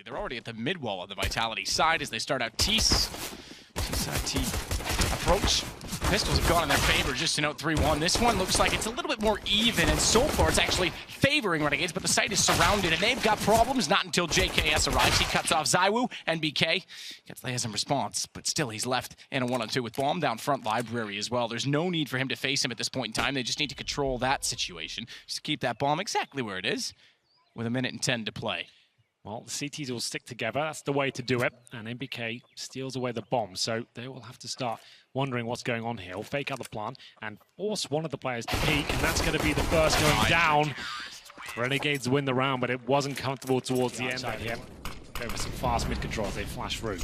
They're already at the mid wall of the Vitality side as they start out T-side T approach. Pistols have gone in their favor, just to note 3-1. This one looks like it's a little bit more even, and so far it's actually favoring Renegades, but the site is surrounded, and they've got problems. Not until JKS arrives. He cuts off ZywOo, and BK gets Leas in response, but still he's left in a 1-on-2 with Bomb down front library as well. There's no need for him to face him at this point in time. They just need to control that situation. Just keep that bomb exactly where it is with 1:10 to play. Well, the CTs will stick together. That's the way to do it. And MBK steals away the bomb. So they will have to start wondering what's going on here. He'll fake out the plan and force one of the players to peek. And that's going to be the first going down. Renegades win the round, but it wasn't comfortable towards the end here. Go for some fast mid control as they flash through.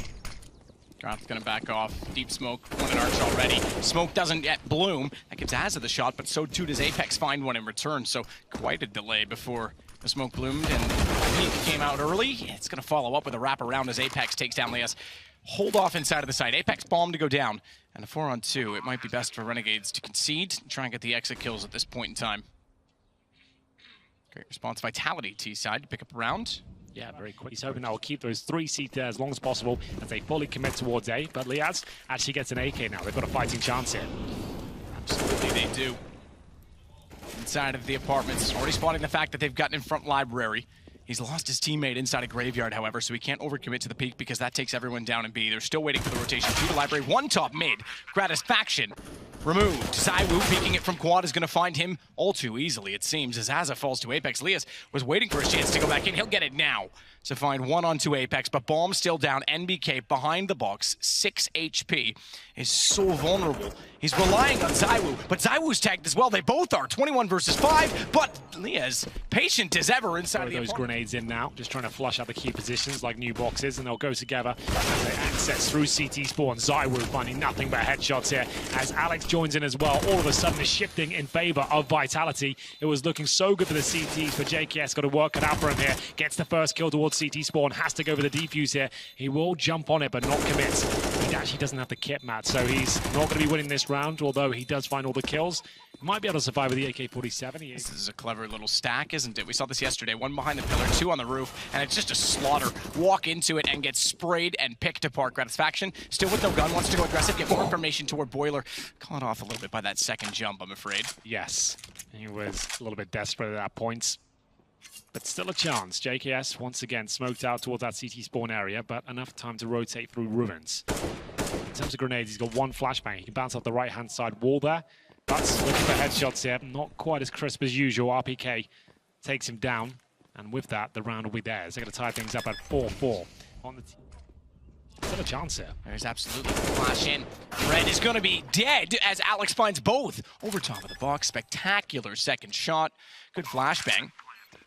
Grant's gonna back off. Deep smoke, one in arch already. Smoke doesn't yet bloom. That gives Azza the shot, but so too does Apex find one in return. So quite a delay before the smoke bloomed, and he came out early. It's gonna follow up with a wraparound as Apex takes down Leas. Hold off inside of the site. Apex bomb to go down. And a 4-on-2. It might be best for Renegades to concede and try and get the exit kills at this point in time. Great response. Vitality T-side to pick up a round. Yeah, very quick. He's hoping that will keep those 3 CT there as long as possible as they fully commit towards A. But Leas actually gets an AK now. They've got a fighting chance here. Absolutely, they do. Inside of the apartments, already spotting the fact that they've gotten in front library. He's lost his teammate inside a graveyard, however, so he can't overcommit to the peak because that takes everyone down in B. They're still waiting for the rotation to the library. One top mid. Gratisfaction removed. ZywOo peeking it from quad is going to find him all too easily, it seems, as Azza falls to Apex. Leas was waiting for his chance to go back in. He'll get it now to find 1-on-2 Apex, but Bomb still down. NBK behind the box, 6 HP, is so vulnerable. He's relying on ZywOo, but ZywOo's tagged as well. They both are, 21 versus 5, but Leas, patient as ever inside of the those grenades in now, just trying to flush out the key positions like new boxes, and they'll go together as they access through CT spawn. ZywOo finding nothing but headshots here as Alex joins in as well. All of a sudden is shifting in favor of Vitality. It was looking so good for the CTs, but JKS got to work it out for him here. Gets the first kill towards CT spawn, has to go for the defuse here. He will jump on it, but not commit. He actually doesn't have the kit, Matt, so he's not going to be winning this round, although he does find all the kills. Might be able to survive with the AK-47. This is a clever little stack, isn't it? We saw this yesterday. 1 behind the pillar, 2 on the roof, and it's just a slaughter. Walk into it and get sprayed and picked apart. Gratisfaction, still with no gun, wants to go aggressive, get more information toward Boiler. Caught off a little bit by that second jump, I'm afraid. Yes, he was a little bit desperate at that point. But still a chance. JKS, once again, smoked out towards that CT spawn area, but enough time to rotate through ruins. In terms of grenades, he's got 1 flashbang. He can bounce off the right-hand side wall there. But looking for headshots here. Not quite as crisp as usual. RPK takes him down. And with that, the round will be theirs. They're going to tie things up at 4-4 on the team. Still a chance here. There's absolutely a flash in. Red is going to be dead as Alex finds both. Over top of the box. Spectacular second shot. Good flashbang.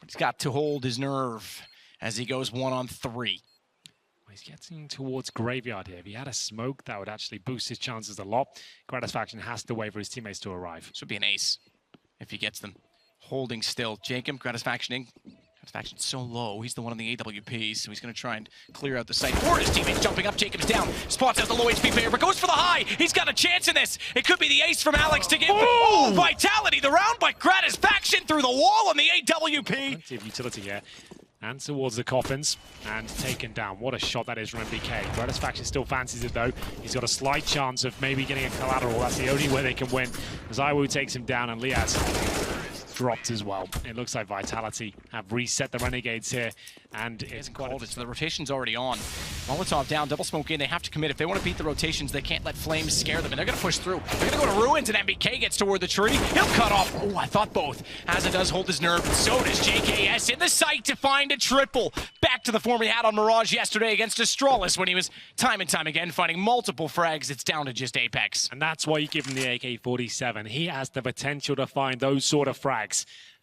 He's got to hold his nerve as he goes 1-on-3. He's getting towards Graveyard here. If he had a smoke, that would actually boost his chances a lot. Gratisfaction has to wait for his teammates to arrive. This would be an ace if he gets them. Holding still. Jacob, Gratisfactioning. Gratisfaction's so low. He's the one on the AWP, so he's going to try and clear out the site for his teammates. Jumping up, Jacob's down. Spots out the low HP player, but goes for the high. He's got a chance in this. It could be the ace from Alex to get... Oh, Vitality, the round by Gratisfaction through the wall on the AWP. Plenty of utility here. And towards the coffins, and taken down. What a shot that is from MBK. Gratisfaction still fancies it though. He's got a slight chance of maybe getting a collateral. That's the only way they can win. ZywOo takes him down, and Leas dropped as well. It looks like Vitality have reset the Renegades here, and it's called it, so the rotation's already on. Molotov down, double smoke in, they have to commit. If they want to beat the rotations, they can't let flames scare them, and they're going to push through. They're going to go to ruins, and MBK gets toward the tree. He'll cut off. Oh, I thought both. Azza does hold his nerve, and so does JKS in the sight to find a triple. Back to the form he had on Mirage yesterday against Astralis when he was time and time again finding multiple frags. It's down to just Apex. And that's why you give him the AK-47. He has the potential to find those sort of frags.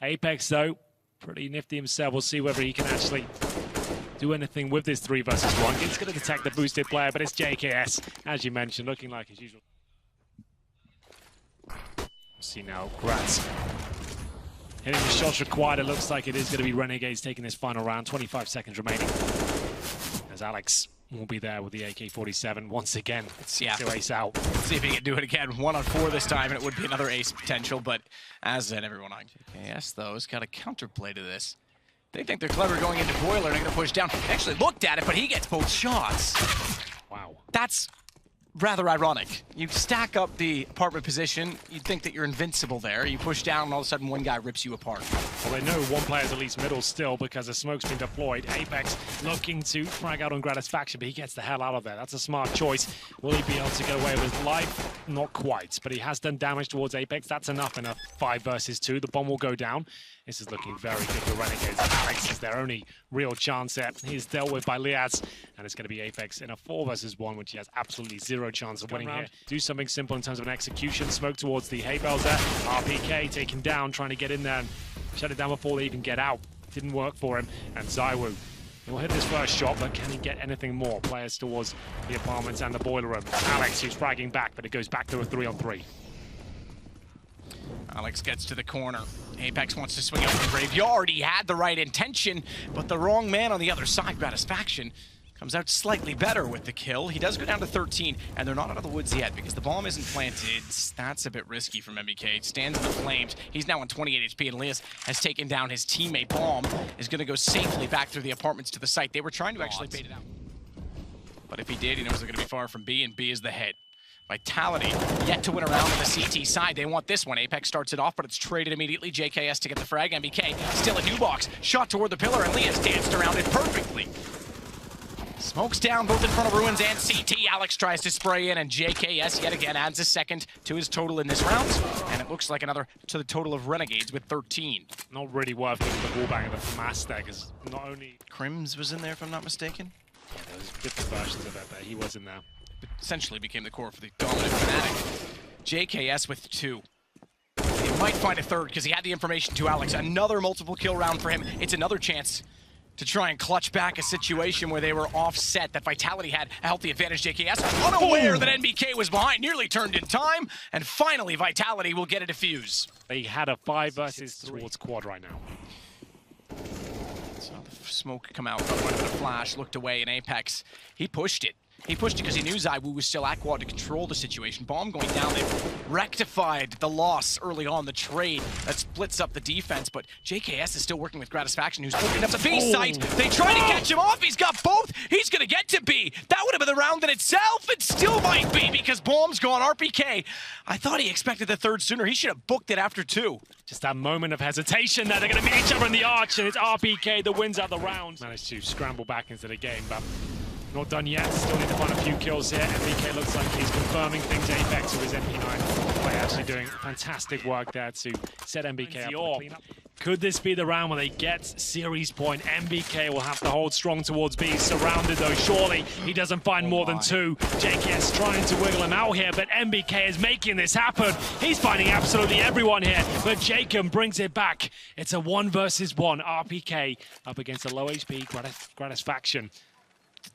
Apex, though, pretty nifty himself. We'll see whether he can actually do anything with this 3 versus 1. He's going to detect the boosted player, but it's JKS, as you mentioned, looking like his usual. See now, Gratz hitting the shots required. It looks like it is going to be Renegades taking this final round. 25 seconds remaining. As Alex will be there with the AK-47 once again. To ace out. Let's see if he can do it again. 1-on-4 this time, and it would be another ace potential, but as then everyone on JKS, though, has got a counterplay to this. They think they're clever going into Boiler and they're gonna push down. Actually looked at it, but he gets both shots. Wow. That's rather ironic. You stack up the apartment position, you'd think that you're invincible there. You push down and all of a sudden one guy rips you apart. Well, they know one player's at least middle still because the smoke's been deployed. Apex looking to frag out on Gratisfaction, but he gets the hell out of there. That's a smart choice. Will he be able to get away with his life? Not quite, but he has done damage towards Apex. That's enough in a 5 versus 2. The bomb will go down. This is looking very good for Renegades. Alex is their only real chance there. He's dealt with by Liaz, and it's going to be Apex in a 4 versus 1, which he has absolutely zero chance of winning here. Do something simple in terms of an execution. Smoke towards the hay bales there. RPK taken down, trying to get in there and shut it down before they even get out. Didn't work for him. And ZywOo will hit his first shot, but can he get anything more? Players towards the apartments and the boiler room. Alex, who's fragging back, but it goes back to a 3-on-3. Alex gets to the corner. Apex wants to swing out the graveyard. He had the right intention, but the wrong man on the other side. Gratisfaction comes out slightly better with the kill. He does go down to 13, and they're not out of the woods yet because the bomb isn't planted. That's a bit risky from MBK. Stands in the flames. He's now on 28 HP, and Liaz has taken down his teammate. Bomb is going to go safely back through the apartments to the site. They were trying to actually bait it out. But if he did, he knows they're going to be far from B, and B is the head. Vitality yet to win around on the CT side. They want this one. Apex starts it off, but it's traded immediately. JKS to get the frag. MBK still a new box. Shot toward the pillar, and Liaz danced around it perfectly. Smokes down both in front of Ruins and CT. Alex tries to spray in, and JKS yet again adds a second to his total in this round. And it looks like another to the total of Renegades with 13. Not really worth giving the wallbang of the FAMAS there, because not only... Crims was in there, if I'm not mistaken. Yeah, there's different versions of it, but he was in there. Essentially became the core for the dominant Fnatic. JKS with 2. He might find a third because he had the information to Alex. Another multiple kill round for him. It's another chance to try and clutch back a situation where they were offset, that Vitality had a healthy advantage. JKS unaware that NBK was behind, nearly turned in time, and finally Vitality will get a defuse. They had a 5 versus 3 towards quad right now. Saw the smoke come out, got one of the flash, looked away, and Apex, he pushed it. He pushed it because he knew ZywOo was still at quad to control the situation. Bomb going down, they've rectified the loss early on, the trade that splits up the defense, but JKS is still working with Gratisfaction, who's opening up the B site. They try to catch him off, he's got both, he's gonna get to B. That would have been the round in itself, it still might be because Bomb's gone. RPK, I thought he expected the third sooner, he should have booked it after 2. Just that moment of hesitation there, they're gonna meet each other in the arch, and it's RPK that wins out the round. Managed to scramble back into the game, but not done yet. Still need to find a few kills here. MBK looks like he's confirming things. Apex with his MP9 play actually doing fantastic work there to set MBK up. Could this be the round where they get series point? MBK will have to hold strong towards B. Surrounded though, surely he doesn't find more than 2. JKS trying to wiggle him out here, but MBK is making this happen. He's finding absolutely everyone here, but Jacob brings it back. It's a 1 versus 1. RPK up against a low HP Gratisfaction.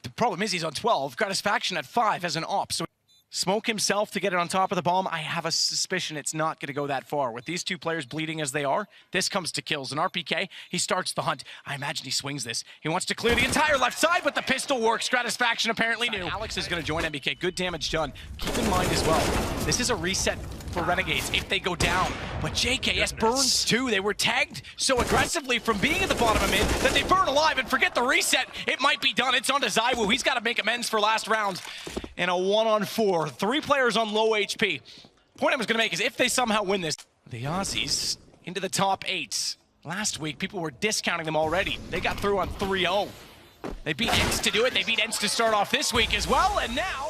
The problem is he's on 12, Gratisfaction at 5 as an op, so smoke himself to get it on top of the bomb. I have a suspicion it's not going to go that far. With these two players bleeding as they are, this comes to kills. And RPK, he starts the hunt. I imagine he swings this. He wants to clear the entire left side, but the pistol works. Gratisfaction apparently knew. Alex is going to join MBK. Good damage done. Keep in mind as well, this is a reset for Renegades if they go down. But JKS burns too. They were tagged so aggressively from being at the bottom of mid that they burn alive and forget the reset. It might be done. It's on to ZywOo. He's got to make amends for last round in a 1-on-4. 3 players on low HP. Point I was going to make is if they somehow win this, the Aussies into the top 8. Last week, people were discounting them already. They got through on 3-0. They beat ENCE to do it. They beat ENCE to start off this week as well, and now